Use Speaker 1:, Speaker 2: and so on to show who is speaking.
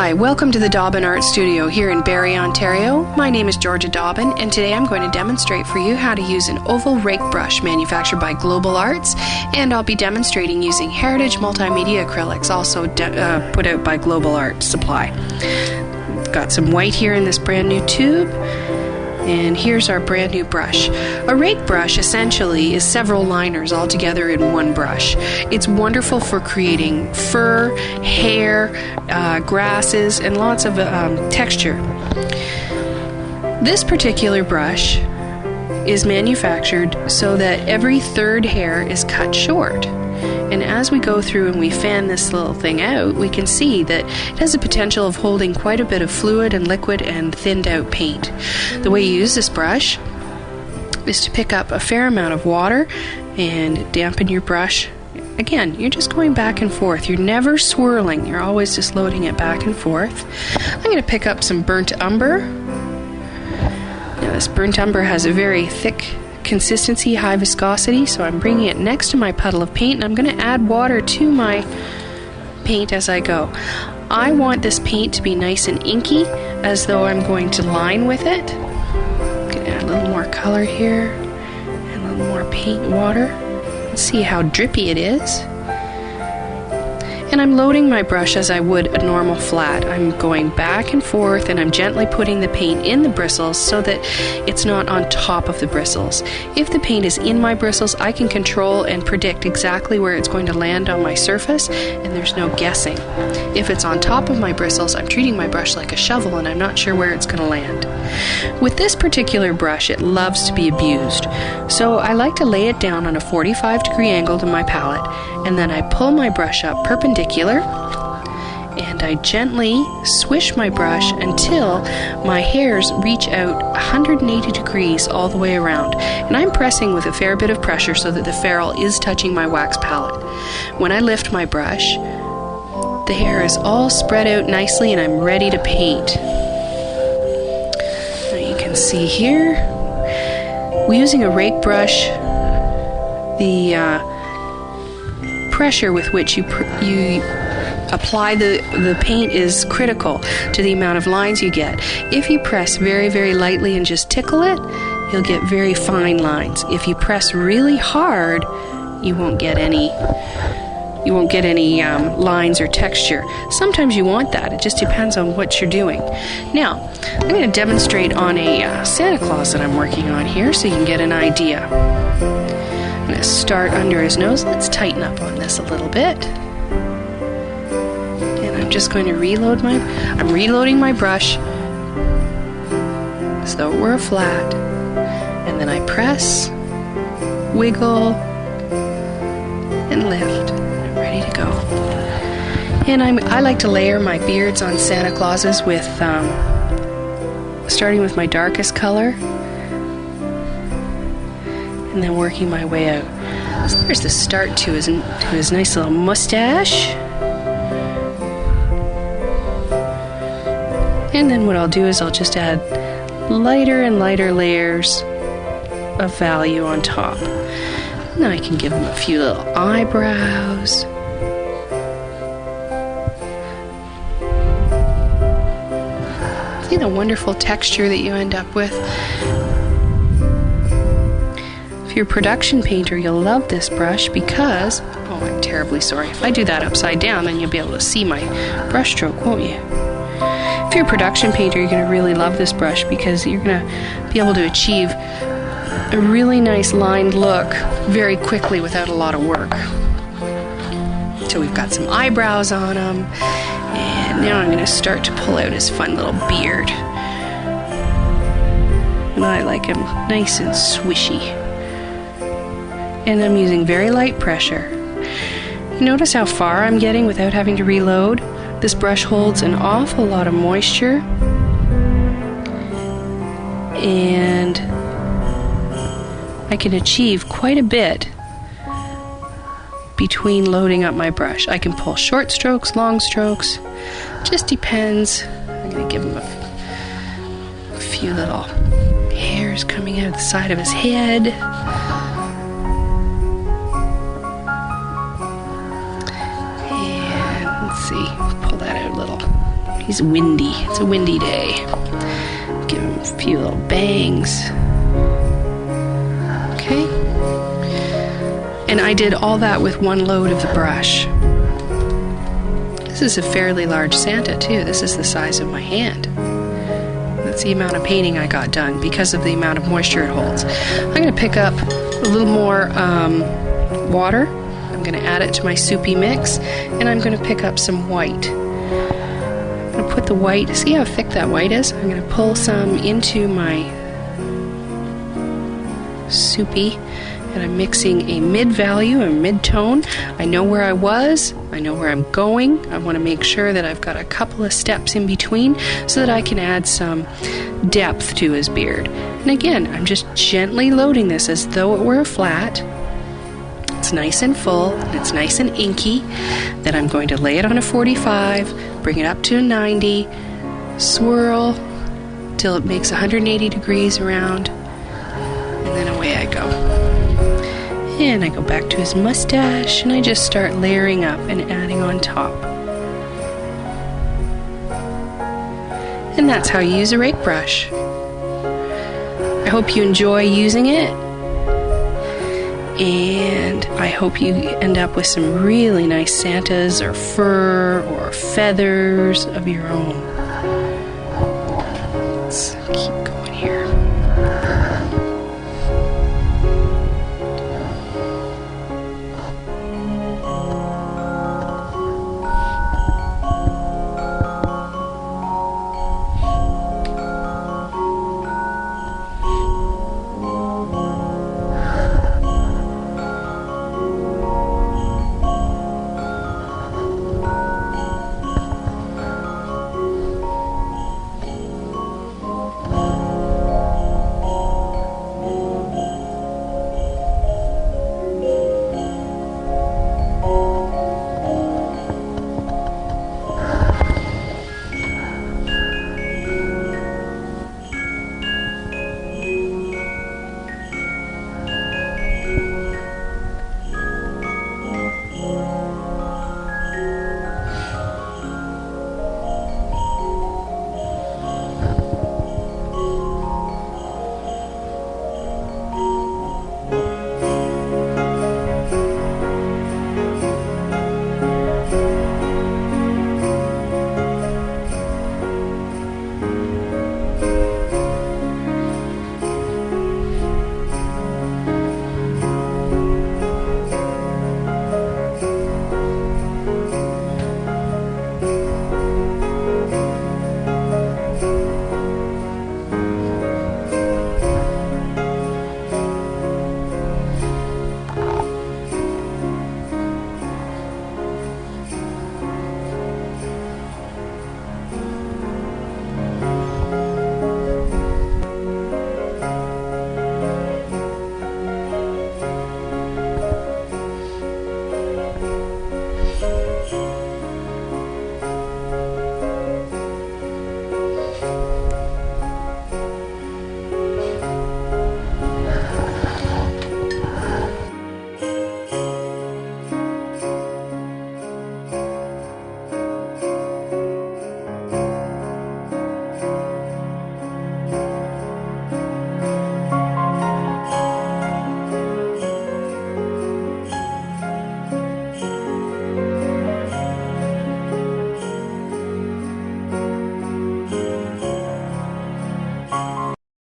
Speaker 1: Hi, welcome to the Dobbin Art Studio here in Barrie, Ontario. My name is Georgia Dobbin, and today I'm going to demonstrate for you how to use an oval rake brush manufactured by Global Arts, and I'll be demonstrating using Heritage Multimedia acrylics, also put out by Global Art Supply. Got some white here in this brand new tube, and here's our brand new brush. A rake brush essentially is several liners all together in one brush. It's wonderful for creating fur, hair, grasses, and lots of texture. This particular brush is manufactured so that every third hair is cut short. And as we go through and we fan this little thing out, we can see that it has the potential of holding quite a bit of fluid and liquid and thinned out paint. The way you use this brush is to pick up a fair amount of water and dampen your brush. Again, you're just going back and forth. You're never swirling. You're always just loading it back and forth. I'm going to pick up some burnt umber. Now, this burnt umber has a very thick consistency, high viscosity, so I'm bringing it next to my puddle of paint, and I'm going to add water to my paint as I go. I want this paint to be nice and inky, as though I'm going to line with it. I'm going to add a little more color here, and a little more paint water. Let's see how drippy it is. And I'm loading my brush as I would a normal flat. I'm going back and forth, and I'm gently putting the paint in the bristles so that it's not on top of the bristles. If the paint is in my bristles, I can control and predict exactly where it's going to land on my surface, and there's no guessing. If it's on top of my bristles, I'm treating my brush like a shovel, and I'm not sure where it's going to land. With this particular brush, it loves to be abused. So I like to lay it down on a 45-degree angle to my palette, and then I pull my brush up perpendicular, and I gently swish my brush until my hairs reach out 180 degrees all the way around. And I'm pressing with a fair bit of pressure so that the ferrule is touching my wax palette. When I lift my brush, the hair is all spread out nicely, and I'm ready to paint. Now you can see here, using a rake brush, the pressure with which you apply the paint is critical to the amount of lines you get. If you press very, very lightly and just tickle it, you'll get very fine lines. If you press really hard, you won't get any lines or texture. Sometimes you want that. It just depends on what you're doing. Now, I'm going to demonstrate on a Santa Claus that I'm working on here so you can get an idea. I'm going to start under his nose. Let's tighten up on this a little bit. And I'm just going to I'm reloading my brush as though it were a flat. And then I press, wiggle, and lift. I'm ready to go. And I like to layer my beards on Santa Clauses with, starting with my darkest color, and then working my way out. So there's the start to his nice little mustache. And then what I'll do is I'll just add lighter and lighter layers of value on top. Now I can give him a few little eyebrows. See the wonderful texture that you end up with? If you're a production painter, you'll love this brush because, oh, I'm terribly sorry. If I do that upside down, then you'll be able to see my brush stroke, won't you? If you're a production painter, you're going to really love this brush because you're going to be able to achieve a really nice lined look very quickly without a lot of work. So we've got some eyebrows on him, and now I'm going to start to pull out his fun little beard. And I like him nice and swishy. And I'm using very light pressure. You notice how far I'm getting without having to reload? This brush holds an awful lot of moisture, and I can achieve quite a bit between loading up my brush. I can pull short strokes, long strokes, just depends. I'm going to give him a few little hairs coming out the side of his head. And let's see, pull that out a little. He's windy. It's a windy day. Give him a few little bangs. Okay. And I did all that with one load of the brush. This is a fairly large Santa too. This is the size of my hand. That's the amount of painting I got done because of the amount of moisture it holds. I'm going to pick up a little more water. I'm going to add it to my soupy mix, and I'm going to pick up some white. I'm going to put the white, see how thick that white is? I'm going to pull some into my soupy, and I'm mixing a mid-value, a mid-tone. I know where I was, I know where I'm going. I want to make sure that I've got a couple of steps in between so that I can add some depth to his beard. And again, I'm just gently loading this as though it were a flat. It's nice and full, it's nice and inky. Then I'm going to lay it on a 45, bring it up to a 90, swirl till it makes 180 degrees around, and then away I go. And I go back to his mustache, and I just start layering up and adding on top. And that's how you use a rake brush. I hope you enjoy using it, and I hope you end up with some really nice Santas or fur or feathers of your own. Let's keep going here.